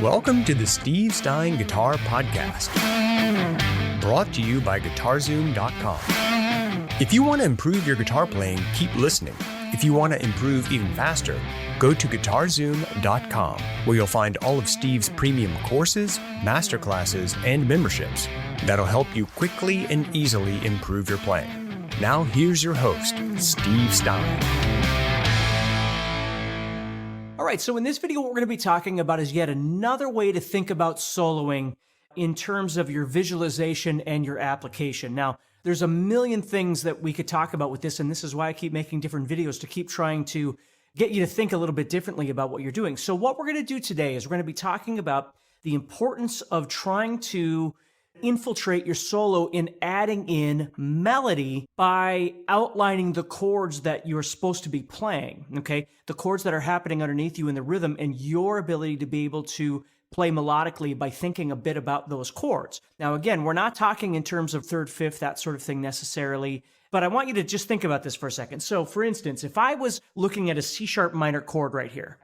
Welcome to the Steve Stine Guitar Podcast, brought to you by guitar-zoom.com. If you want to improve your guitar playing, keep listening. If you want to improve even faster, go to guitar-zoom.com, where you'll find all of Steve's premium courses, masterclasses, and memberships that'll help you quickly and easily improve your playing. Now here's your host, Steve Stine. All right, so in this video, what we're going to be talking about is yet another way to think about soloing in terms of your visualization and your application. Now, there's a million things that we could talk about with this, and this is why I keep making different videos, to keep trying to get you to think a little bit differently about what you're doing. So what we're going to do today is we're going to be talking about the importance of trying to infiltrate your solo in adding in melody by outlining the chords that you're supposed to be playing, okay? The chords that are happening underneath you in the rhythm, and your ability to be able to play melodically by thinking a bit about those chords. Now, again, we're not talking in terms of third, fifth, that sort of thing necessarily, but I want you to just think about this for a second. So, for instance, if I was looking at a C sharp minor chord right here,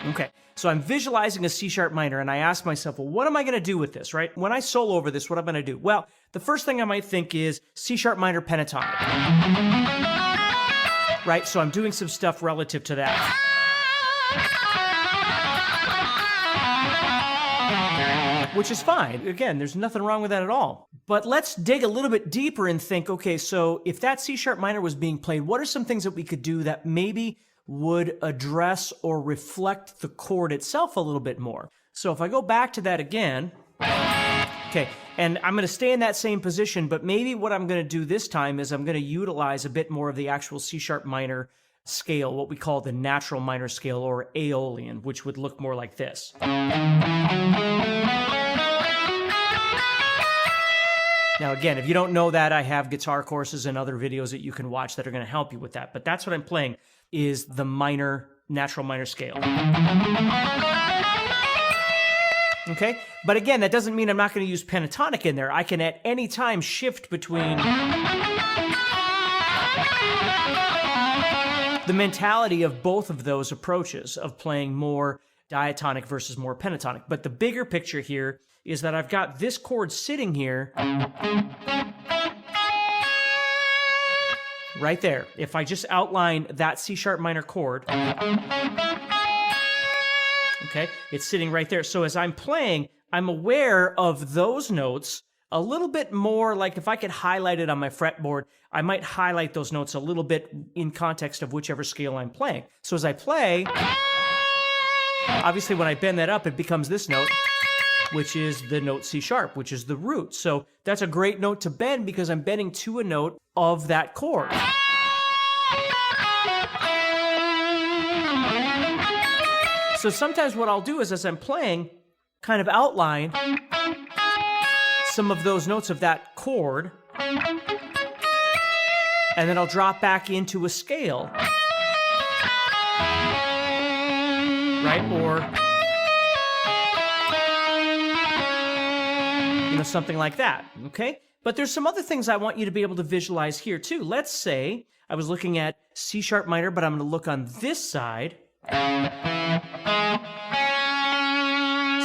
okay, so I'm visualizing a C sharp minor, and I ask myself, well, what am I going to do with this, right? When I solo over this, what am I going to do? Well, the first thing I might think is C sharp minor pentatonic, right? So I'm doing some stuff relative to that. Which is fine. Again, there's nothing wrong with that at all. But let's dig a little bit deeper and think, okay, so if that C sharp minor was being played, what are some things that we could do that maybe would address or reflect the chord itself a little bit more? So if I go back to that again, okay, and I'm going to stay in that same position, but maybe what I'm going to do this time is I'm going to utilize a bit more of the actual C sharp minor scale, what we call the natural minor scale, or Aeolian, which would look more like this. Now, again, if you don't know that, I have guitar courses and other videos that you can watch that are going to help you with that. But that's what I'm playing, is the natural minor scale. Okay? But again, that doesn't mean I'm not going to use pentatonic in there. I can at any time shift between the mentality of both of those approaches of playing more diatonic versus more pentatonic. But the bigger picture here is that I've got this chord sitting here right there. If I just outline that C sharp minor chord, okay, it's sitting right there. So as I'm playing, I'm aware of those notes a little bit more. Like if I could highlight it on my fretboard, I might highlight those notes a little bit in context of whichever scale I'm playing. So as I play, obviously when I bend that up, it becomes this note, which is the note C sharp, which is the root. So that's a great note to bend because I'm bending to a note of that chord. So sometimes what I'll do is, as I'm playing, kind of outline some of those notes of that chord, and then I'll drop back into a scale, right? Or something like that, okay? But there's some other things I want you to be able to visualize here too. Let's say I was looking at C sharp minor, but I'm going to look on this side.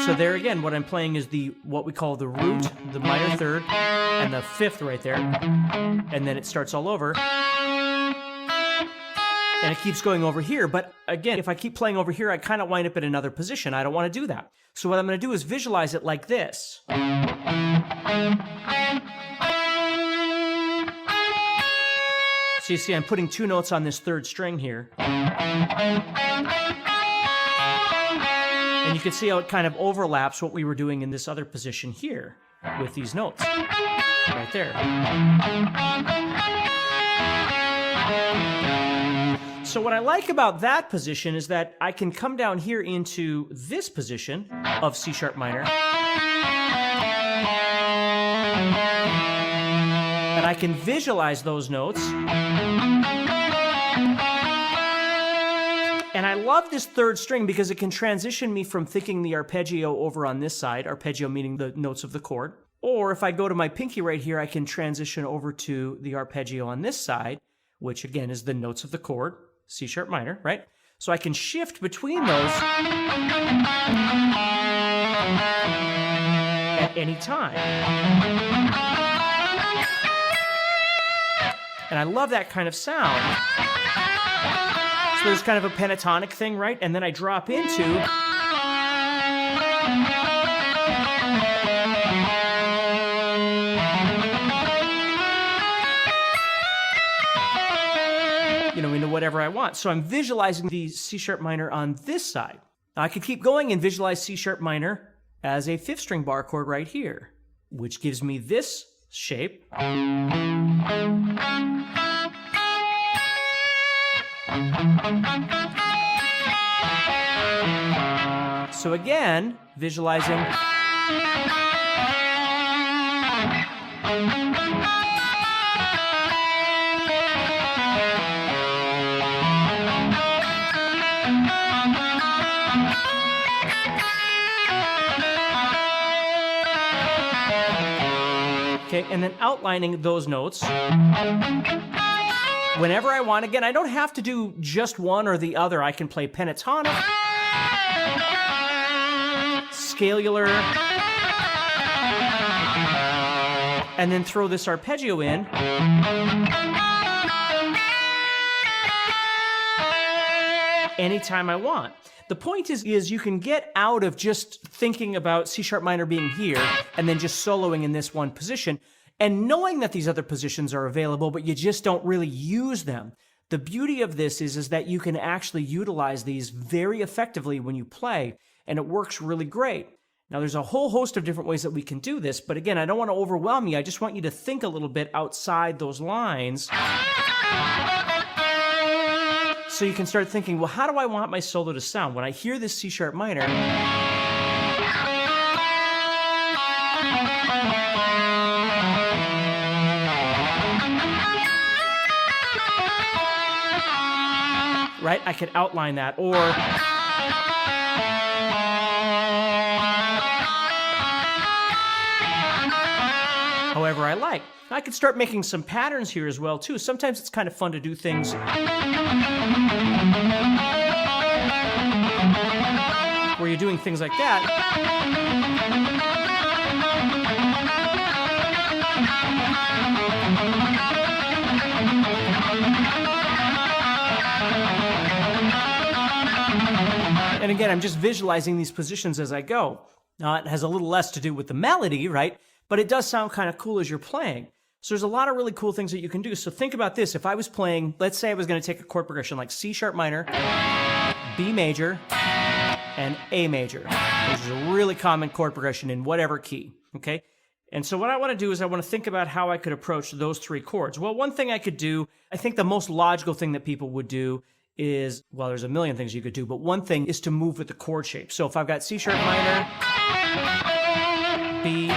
So there again, what I'm playing is what we call the root, the minor third, and the fifth right there. And then it starts all over. And it keeps going over here. But again, if I keep playing over here, I kind of wind up in another position. I don't want to do that. So what I'm going to do is visualize it like this. So you see, I'm putting two notes on this third string here. And you can see how it kind of overlaps what we were doing in this other position here with these notes right there. So what I like about that position is that I can come down here into this position of C sharp minor, and I can visualize those notes. And I love this third string because it can transition me from thinking the arpeggio over on this side, arpeggio meaning the notes of the chord, or if I go to my pinky right here, I can transition over to the arpeggio on this side, which again is the notes of the chord, C sharp minor, right? So I can shift between those at any time. And I love that kind of sound. So there's kind of a pentatonic thing, right? And then I drop into... into whatever I want. So I'm visualizing the C sharp minor on this side. Now I could keep going and visualize C sharp minor as a 5th string bar chord right here, which gives me this shape. So again, visualizing. Okay, and then outlining those notes whenever I want. Again, I don't have to do just one or the other. I can play pentatonic, scalular, and then throw this arpeggio in. Anytime I want. The point is you can get out of just thinking about C sharp minor being here and then just soloing in this one position and knowing that these other positions are available, but you just don't really use them. The beauty of this is that you can actually utilize these very effectively when you play, and it works really great. Now, there's a whole host of different ways that we can do this, but again, I don't want to overwhelm you. I just want you to think a little bit outside those lines. So you can start thinking, well, how do I want my solo to sound? When I hear this C sharp minor, right? I could outline that, or however I like. I could start making some patterns here as well, too. Sometimes it's kind of fun to do things where you're doing things like that. And again, I'm just visualizing these positions as I go. Now, it has a little less to do with the melody, right? But it does sound kind of cool as you're playing. So there's a lot of really cool things that you can do. So think about this. If I was playing, let's say I was going to take a chord progression like C sharp minor, B major, and A major, which is a really common chord progression in whatever key, okay? And so what I want to do is I want to think about how I could approach those 3 chords. Well, one thing I could do, I think the most logical thing that people would do is, well, there's a million things you could do, but one thing is to move with the chord shape. So if I've got C sharp minor, B,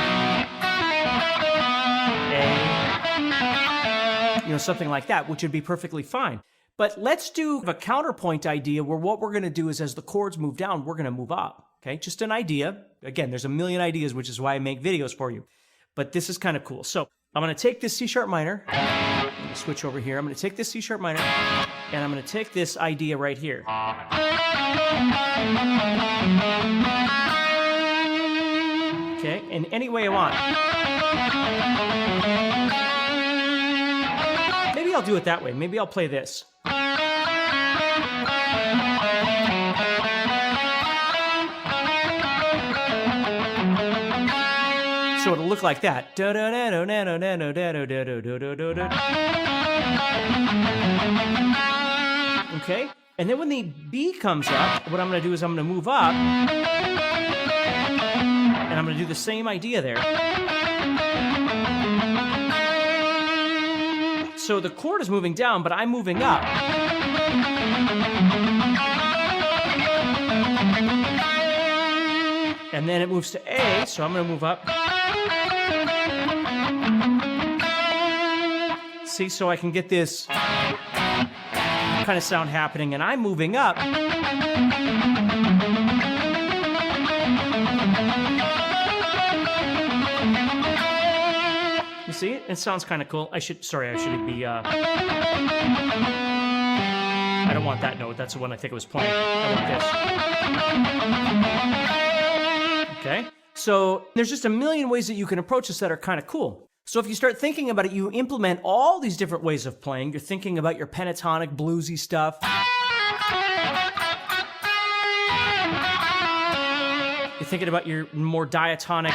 something like that, which would be perfectly fine. But let's do a counterpoint idea where what we're going to do is as the chords move down, we're going to move up. Okay, just an idea. Again, there's a million ideas, which is why I make videos for you. But this is kind of cool. So I'm going to take this C sharp minor. I'm going to switch over here. I'm going to take this C sharp minor, and I'm going to take this idea right here. Okay, in any way I want. Maybe I'll do it that way. Maybe I'll play this. So it'll look like that. Okay? And then when the B comes up, what I'm going to do is I'm going to move up, and I'm going to do the same idea there. So the chord is moving down, but I'm moving up. And then it moves to A, so I'm going to move up. See, so I can get this kind of sound happening, and I'm moving up. You see it? It sounds kind of cool. I should be, I don't want that note. That's the one I think it was playing. I want this. Okay? So there's just a million ways that you can approach this that are kind of cool. So if you start thinking about it, you implement all these different ways of playing. You're thinking about your pentatonic, bluesy stuff. You're thinking about your more diatonic.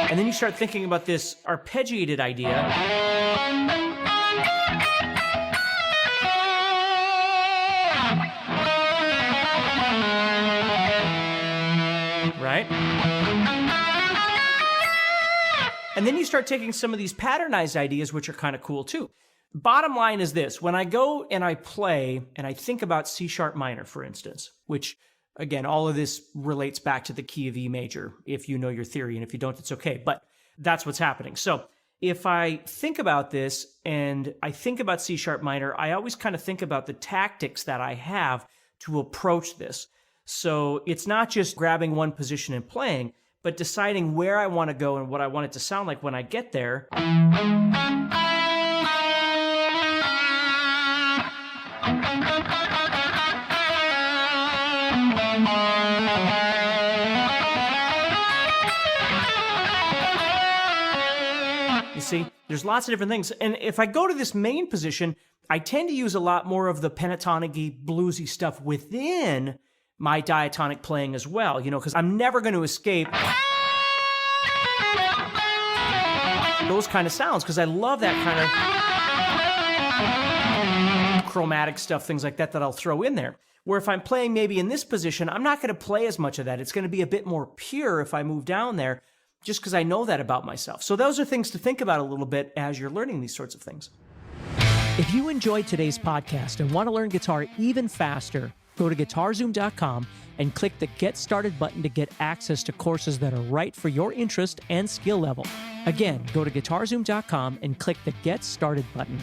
And then you start thinking about this arpeggiated idea. Right? And then you start taking some of these patternized ideas, which are kind of cool too. Bottom line is this: when I go and I play and I think about C sharp minor, for instance, which again, all of this relates back to the key of E major, if you know your theory, and if you don't, it's okay. But that's what's happening. So if I think about this and I think about C sharp minor, I always kind of think about the tactics that I have to approach this. So it's not just grabbing one position and playing, but deciding where I want to go and what I want it to sound like when I get there. You see, there's lots of different things. And if I go to this main position, I tend to use a lot more of the pentatonic-y, bluesy stuff within my diatonic playing as well, because I'm never going to escape those kind of sounds, because I love that kind of chromatic stuff, things like that I'll throw in there. Where if I'm playing maybe in this position, I'm not going to play as much of that. It's going to be a bit more pure if I move down there, just because I know that about myself. So those are things to think about a little bit as you're learning these sorts of things. If you enjoyed today's podcast and want to learn guitar even faster, go to guitar-Zoom.com and click the Get Started button to get access to courses that are right for your interest and skill level. Again, go to guitar-Zoom.com and click the Get Started button.